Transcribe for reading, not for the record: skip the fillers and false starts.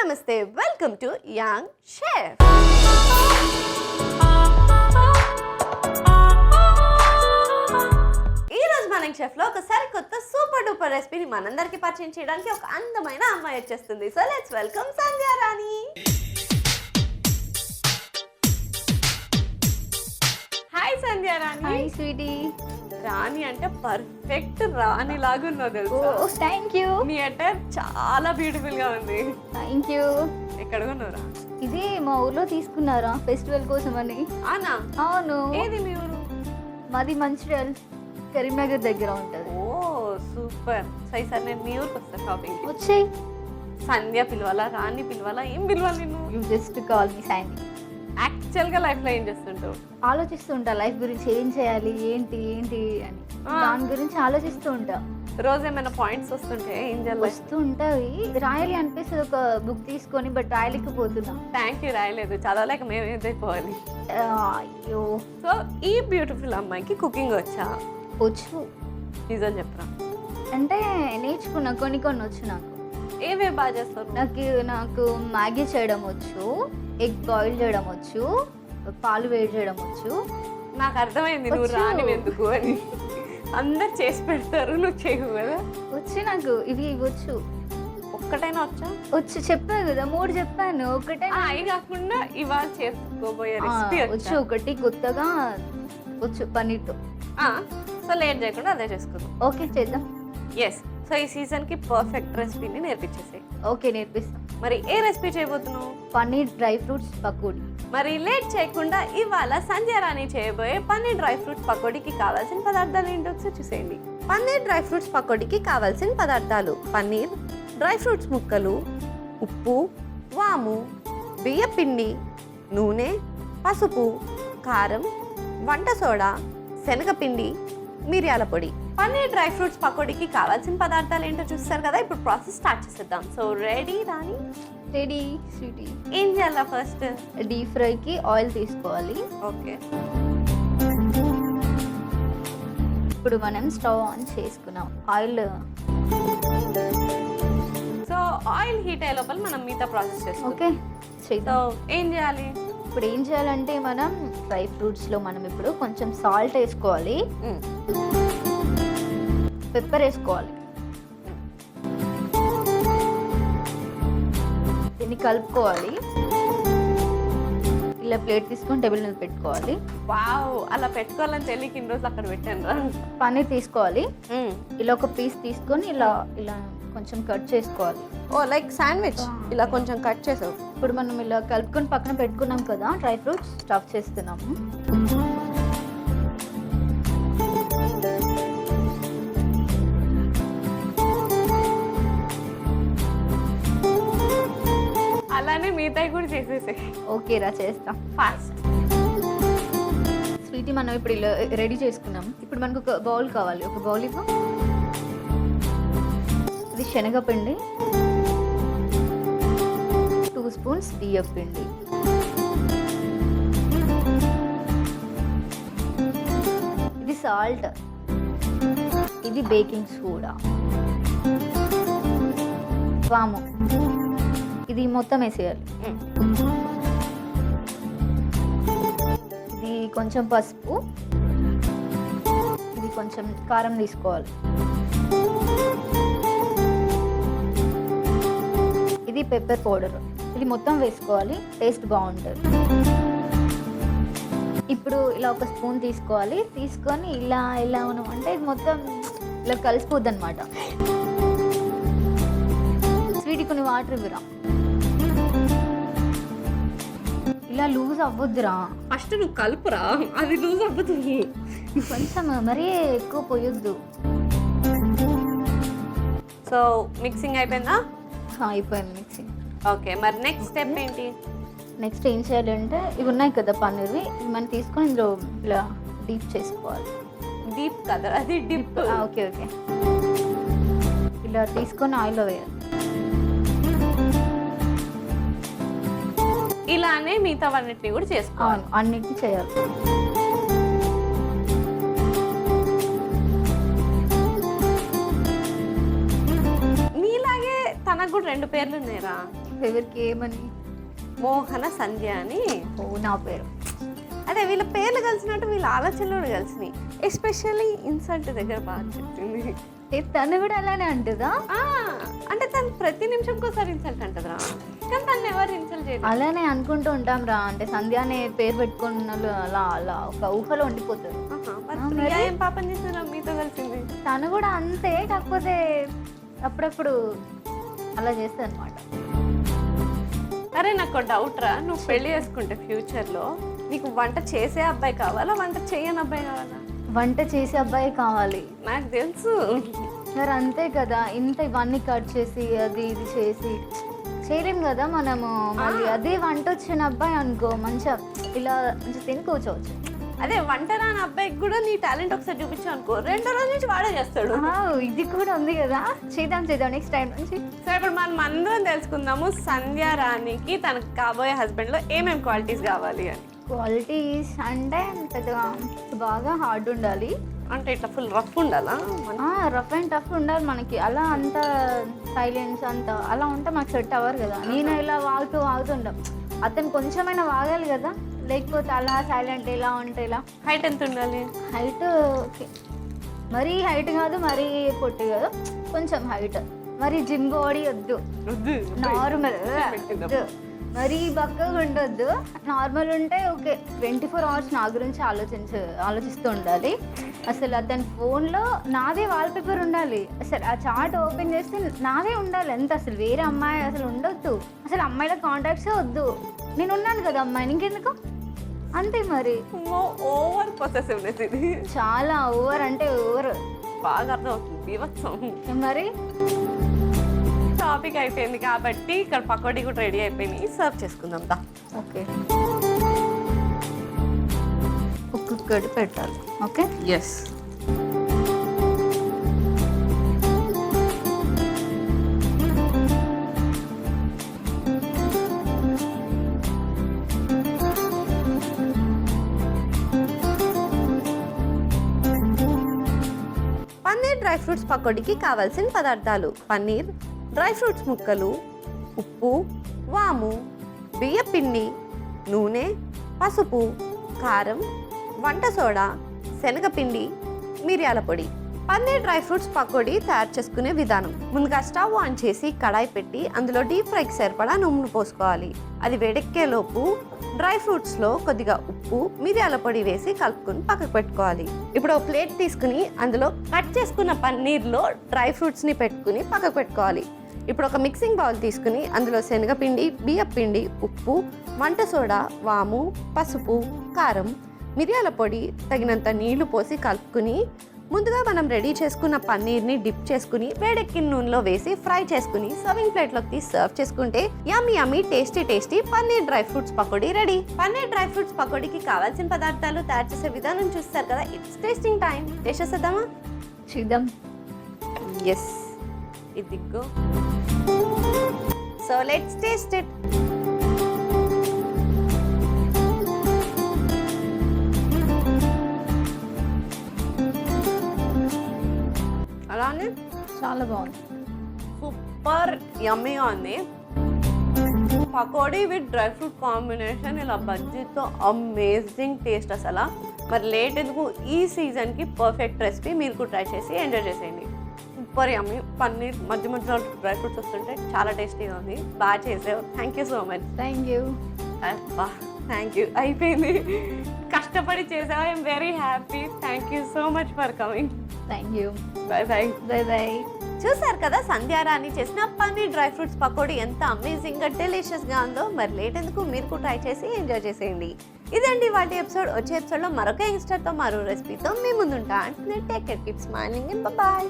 నమస్తే welcome to young chef. ఈ రోజు మన షెఫ్ లో ఒక సరికొత్త సూపర్ డూపర్ రెసిపీని మనందరికి పరిచయం చేయడానికి ఒక అందమైన అమ్మాయి వచ్చేస్తుంది. So let's welcome Sandhya Rani. Hi Sandhya Rani. Hi sweety. Rani అంటే పర్ఫెక్ట్ రాణి లాగా ఉన్నావు తెలుసా. Thank you. నీ అటైర్ చాలా బ్యూటిఫుల్ గా ఉంది. Thank you. ఎక్కడ కొన్నారా? ఇది మా ఊర్లో తీసుకున్నారా ఫెస్టివల్ కోసం అని. అవునా? అవును. ఏది మీ ఊరు? మాది మంచిర్యాల కరీంనగర్ దగ్గర ఉంటుంది. ఓ సూపర్. సై సార్ నేను మీ ఊరికి వస్తా షాపింగ్. వచ్చేయ్. సంధ్య పిలవాలా, రాణి పిలవాలా, ఏం పిలవాలి నేను? You just call me Sandy. Actual గా లైఫ్ లో ఏం చేస్తుంటావు? ఆలోచిస్తూ ఉంటా లైఫ్ గురించి, ఏం చేయాలి, ఏంటి ఏంటి అని. దాని గురించి ఆలోచిస్తూ ఉంటా. రోజు ఏమైనా పాయింట్స్ వస్తుంటే ఏం చేయాలి? వస్తూ ఉంటాయి. రాయాలి అనిపిస్తుంది ఒక బుక్ తీసుకొని, బట్ రాయలేకపోతున్నా. Thank you. రాయలేదు, చదవలేక మేము ఏదైపోవాలి. అయ్యో. సో ఈ బ్యూటిఫుల్ అమ్మాయికి కుకింగ్ వచ్చా? వచ్చు. నిజం చెప్పరా? అంటే నేర్చుకున్నా, కొన్ని కొన్ని వచ్చు నాకు. ఏవే బాగా చేస్తారు? నాకు మ్యాగీ చేయడం వచ్చు, ఎగ్ బాయిల్ చేయడం వచ్చు, పాలు వేడి చేయడం వచ్చు. నాకు అర్థమైంది నువ్వు రాని ఎందుకు అని. అందరు చేసి పెడతారు, నువ్వు చేయవు కదా. వచ్చు నాకు, ఇవి వచ్చు. ఒక్కటైనా వచ్చా? వచ్చు, చెప్పాను కదా, 3 చెప్పాను. ఒకటే అవి కాకుండా ఇవాళ చేసుకోబోయే రెసిపీ వచ్చు. ఒకటి కొత్తగా వచ్చు పన్నీర్తో. సో లేట్ చేయకుండా అదే చేసుకుందాం. ఓకే, చేద్దాం. ఎస్. సో ఈ సీజన్ కి పర్ఫెక్ట్ రెసిపీని నేర్పించేసాయి. ఓకే, నేర్పిస్తాం. మరి ఏ రెసిపీ చేయబోతున్నావు? Paneer dry fruits pakodi. మరి లేట్ చేయకుండా ఇవాళ సంధ్యా రాణి చేయబోయే పన్నీర్ డ్రై ఫ్రూట్స్ పకోడీకి కావాల్సిన పదార్థాలు ఏంటో ఒకసారి చూసేయండి. పన్నీర్ డ్రై ఫ్రూట్స్ పకోడీకి కావాల్సిన పదార్థాలు: పన్నీర్, డ్రై ఫ్రూట్స్ ముక్కలు, ఉప్పు, వాము, బియ్యపిండి, నూనె, పసుపు, కారం, వంట సోడా, శనగపిండి, మిరియాల పొడి. పన్నీర్ డ్రై ఫ్రూట్స్ పకోడీకి కావాల్సిన పదార్థాలు ఏంటో చూస్తారు కదా. ఇప్పుడు ప్రాసెస్ స్టార్ట్ చేసేద్దాం. So ready Rani? Ready sweety. ఏం చేయాలా? ఫస్ట్ డీప్ ఫ్రైకి ఆయిల్ తీసుకోవాలి. ఓకే. ఇప్పుడు మనం స్టవ్ ఆన్ చేసుకున్నాం. ఆయిల్. సో ఆయిల్ హీట్ అయ్యే లోపల మనం మిగతా ప్రాసెస్ చేస్తాం. ఓకే, సో చేద్దాం. ఏం చేయాలి? ఇప్పుడు ఏం చేయాలంటే మనం డ్రై ఫ్రూట్స్లో మనం ఇప్పుడు కొంచెం సాల్ట్ వేసుకోవాలి, పెప్పర్ వేసుకోవాలి, దీన్ని కలుపుకోవాలి. ఇలా ప్లేట్ తీసుకొని టేబుల్ మీద పెట్టుకోవాలి. వావ్, అలా పెట్టుకోవాలని తెలియక ఇన్ని రోజులు అక్కడ పెట్టాను రా. పన్నీర్ తీసుకోవాలి. ఇలా ఒక పీస్ తీసుకొని ఇలా ఇలా కొంచెం కట్ చేసుకోవాలి. ఓ లైక్ శాండ్విచ్ ఇలా కొంచెం కట్ చేసావు. ఇప్పుడు మనం ఇలా కలుపుకొని పక్కన పెట్టుకున్నాం కదా, డ్రై ఫ్రూట్స్ స్టఫ్ చేస్తున్నాము. అలానే మిగతాయి కూడా చేసేసాయి. ఓకేరా, చేస్తాం ఫాస్ట్. స్వీటీ, మనం ఇప్పుడు ఇలా రెడీ చేసుకున్నాం. ఇప్పుడు మనకు ఒక బౌల్ కావాలి. ఒక బౌల్ ఇవ్వ. ఇది శనగపిండి, 2 స్పూన్స్ బియ్యపిండి, ఇది సాల్ట్, ఇది బేకింగ్ సోడా, వాము, ఇది మొత్తం వేసేయాలి. ఇది కొంచెం పసుపు, ఇది కొంచెం కారం తీసుకోవాలి, ఇది పెప్పర్ పౌడర్, ఇది మొత్తం వేసుకోవాలి. టేస్ట్ బాగుంటుంది. ఇప్పుడు ఇలా ఒక స్పూన్ తీసుకోవాలి. తీసుకొని ఇలా ఇలా అంటే ఇది మొత్తం ఇలా కలిసిపోద్ది అనమాట. స్వీట్ కొన్ని వాటర్ ఇవ్వరా. ఇలా లూజ్ అవ్వద్దురా. ఫస్ట్ నువ్వు కలుపురా, అది లూజ్ అవ్వతుంది. కొంచెం మరీ ఎక్కువ పోయొద్దు. సో మిక్సింగ్ అయిపోయిందా? అయిపోయింది మిక్సింగ్. ఓకే, మరి నెక్స్ట్ స్టెప్ ఏంటి? నెక్స్ట్ ఏం చేయాలంటే ఇవి ఉన్నాయి కదా పన్నీర్వి, ఇవి మనం తీసుకొని ఇందులో ఇలా డీప్ చేసుకోవాలి. డీప్ కదా, అది డిప్. Okay okay. ఇలా తీసుకొని ఆయిల్లో వేయాలి. ఇలానే మిగతావన్నిటిని కూడా చేసుకోవాలి. అన్నిటిని చేయాలి. నీలాగే తనకు కూడా 2 పేర్లు ఉన్నాయిరా. ఎవరికి ఏమని? మోహన సంధ్య అని. ఓ నా పేరు. అదే వీళ్ళ పేర్లు కలిసినట్టు వీళ్ళ ఆలోచనలు కూడా కలిసినాయి. ఎస్పెషల్లీ ఇన్సల్ట్ దగ్గర బాగా చెప్పింది. తను కూడా అలానే అంటుందా? అంటే తను ప్రతి నిమిషంకోసారి ఇన్సల్ట్ అంటదిరా, కానీ తను ఎవరు ఇన్సల్ట్ చేయదు. అలానే అనుకుంటూ ఉంటాం రా. అంటే సంధ్య అనే పేరు పెట్టుకున్న వాళ్ళు అలా అలా ఒక ఊహలో ఉండిపోతారు. ఏం పాపం చేస్తున్నా మీతో కలిసింది. తను కూడా అంతే, కాకపోతే అప్పుడప్పుడు అలా చేస్తుంది అనమాట. అరే నాకు డౌట్ రా, నువ్వు పెళ్లి చేసుకుంటే ఫ్యూచర్లో నీకు వంట చేసే అబ్బాయి కావాలా, వంట చేయని అబ్బాయి కావాలా? వంట చేసే అబ్బాయి కావాలి. నాకు తెలుసు మరి అంతే కదా, ఇంత ఇవన్నీ కట్ చేసి అది ఇది చేసి చేయలేం కదా మనము. మళ్ళీ అదే వంట వచ్చిన అబ్బాయి అనుకో, మంచిగా ఇలా మంచిగా తిని కూర్చోవచ్చు. అదే వంట రాని అబ్బాయికి కూడా నీ టాలెంట్ ఒకసారి చూపించావు అనుకో, 2 రోజుల నుంచి వాడే చేస్తాడు. ఇది కూడా ఉంది కదా, చేద్దాం నెక్స్ట్ టైం నుంచి. సరే ఇప్పుడు మనం అందరం తెలుసుకుందాము సంధ్య రాణికి తనకు కాబోయే హస్బెండ్లో ఏమేమి క్వాలిటీస్ కావాలి అని. క్వాలిటీస్ అంటే పెద్దగా బాగా హార్డ్ ఉండాలి. అంటే ఇట్లా ఫుల్ రఫ్ ఉండాలా? రఫ్ అండ్ టఫ్ ఉండాలి మనకి. అలా అంత సైలెన్స్ అంత అలా ఉంటే మాకు సెట్ అవ్వరు కదా. నేను ఇలా వాగుతుంటాం, అతను కొంచెమైనా వాగాలి కదా, లేకపోతే అలా సైలెంట్ ఇలా ఉంటే ఇలా. హైట్ ఎంత ఉండాలి? హైట్ ఓకే, మరీ హైట్ కాదు మరీ పొట్టి కాదు, కొంచెం హైట్. మరి జిమ్ బాడీ వద్దు, నార్మల్ వద్దు, మరీ బక్కగా ఉండొద్దు, నార్మల్ ఉంటే ఓకే. 24 hours నా గురించి ఆలోచిస్తూ ఉండాలి. అసలు అతని ఫోన్లో నాదే వాల్పేపర్ ఉండాలి. అసలు ఆ చాట్ ఓపెన్ చేస్తే నాదే ఉండాలి ఎంత. అసలు వేరే అమ్మాయి అసలు ఉండొద్దు, అసలు అమ్మాయిల కాంటాక్ట్సే వద్దు. నేను ఉన్నాను కదా అమ్మాయిని, ఇంకెందుకు? అంతే మరి. ఓవర్ పొసెసివ్నెస్ ఇది, చాలా ఓవర్ అంటే ఓవర్. బాగా అర్థమవుతుంది, బీభత్సం. మరి టాపిక్ అయిపోయింది కాబట్టి ఇక్కడ పకోడీ కూడా రెడీ అయిపోయింది, సర్వ్ చేసుకుందాం దా. ఓకే, ఒక్కొక్కటి పెట్టాలి. Okay, yes. Paneer dry fruits పకోడీకి కావాల్సిన పదార్థాలు: పన్నీర్, డ్రై ఫ్రూట్స్ ముక్కలు, ఉప్పు, వాము, బియ్యపిండి, నూనె, పసుపు, కారం, వంట సోడా, శనగపిండి, మిరియాల పొడి. పన్నీర్ డ్రై ఫ్రూట్స్ పకోడీ తయారు చేసుకునే విధానం: ముందుగా స్టవ్ ఆన్ చేసి కడాయి పెట్టి అందులో డీప్ ఫ్రైకి సరిపడా నూనె పోసుకోవాలి. అది వేడెక్కేలోపు డ్రై ఫ్రూట్స్లో కొద్దిగా ఉప్పు, మిరియాల పొడి వేసి కలుపుకొని పక్కకు పెట్టుకోవాలి. ఇప్పుడు ఒక ప్లేట్ తీసుకుని అందులో కట్ చేసుకున్న పన్నీర్లో డ్రై ఫ్రూట్స్ని పెట్టుకుని పక్కకు పెట్టుకోవాలి. ఇప్పుడు ఒక మిక్సింగ్ బౌల్ తీసుకుని అందులో శనగపిండి, బియ్యపిండి, ఉప్పు, వంట సోడా, వాము, పసుపు, కారం, మిరియాల పొడి, తగినంత నీళ్లు పోసి కలుపుకుని ముందుగా మనం రెడీ చేసుకున్న పన్నీర్ని డిప్ చేసుకుని వేడెక్కిన నూనెలో వేసి ఫ్రై చేసుకుని సర్వింగ్ ప్లేట్లోకి తీసి సర్వ్ చేసుకుంటే yummy tasty paneer dry fruits pakodi ready. Paneer dry fruits పకోడీకి కావాల్సిన పదార్థాలు, తయారు చేసే విధానం చూస్తారు కదా. It's tasting time. టేస్ట్ చేద్దామా? చూద్దాం. ఎస్, ఇదిగో. So let's taste it. అలానే చాలా బాగుంది, సూపర్ యమ్మీగా ఉంది. Pakodi with dry fruit combination ఇలా బజ్జీతో అమేజింగ్ టేస్ట్ అసలు. మరి లేట్ ఎందుకు, ఈ సీజన్కి పర్ఫెక్ట్ రెసిపీ. మీరు కూడా ట్రై చేసి ఎంజాయ్ చేసేయండి. సూపర్ యమ్మీ. పన్నీర్ మధ్యలో డ్రై ఫ్రూట్స్ వస్తుంటే చాలా టేస్టీగా ఉంది. బాగా చేసావు, thank you so much. Thank you. Thank you, అయిపోయింది. కష్టపడి చేసావు, I'm very happy. Thank you so much for coming. Thank you. Bye bye. Bye bye. చూసారు కదా సంధ్యారాణి చేసిన పన్నీర్ డ్రై ఫ్రూట్స్ పకోడీ ఎంత అమేజింగ్ గా డెలిషియస్ గా ఉందో. మరి లేట్ ఎందుకు, మీరు కూడా ట్రై చేసి ఎంజాయ్ చేసేయండి. ఇదండి వాటి ఎపిసోడ్. వచ్చే ఎపిసోడ్ లో మరొక యంగ్స్టర్ తో మరో రెసిపీతో మీ ముందుంటా. Take care, keep smiling and by.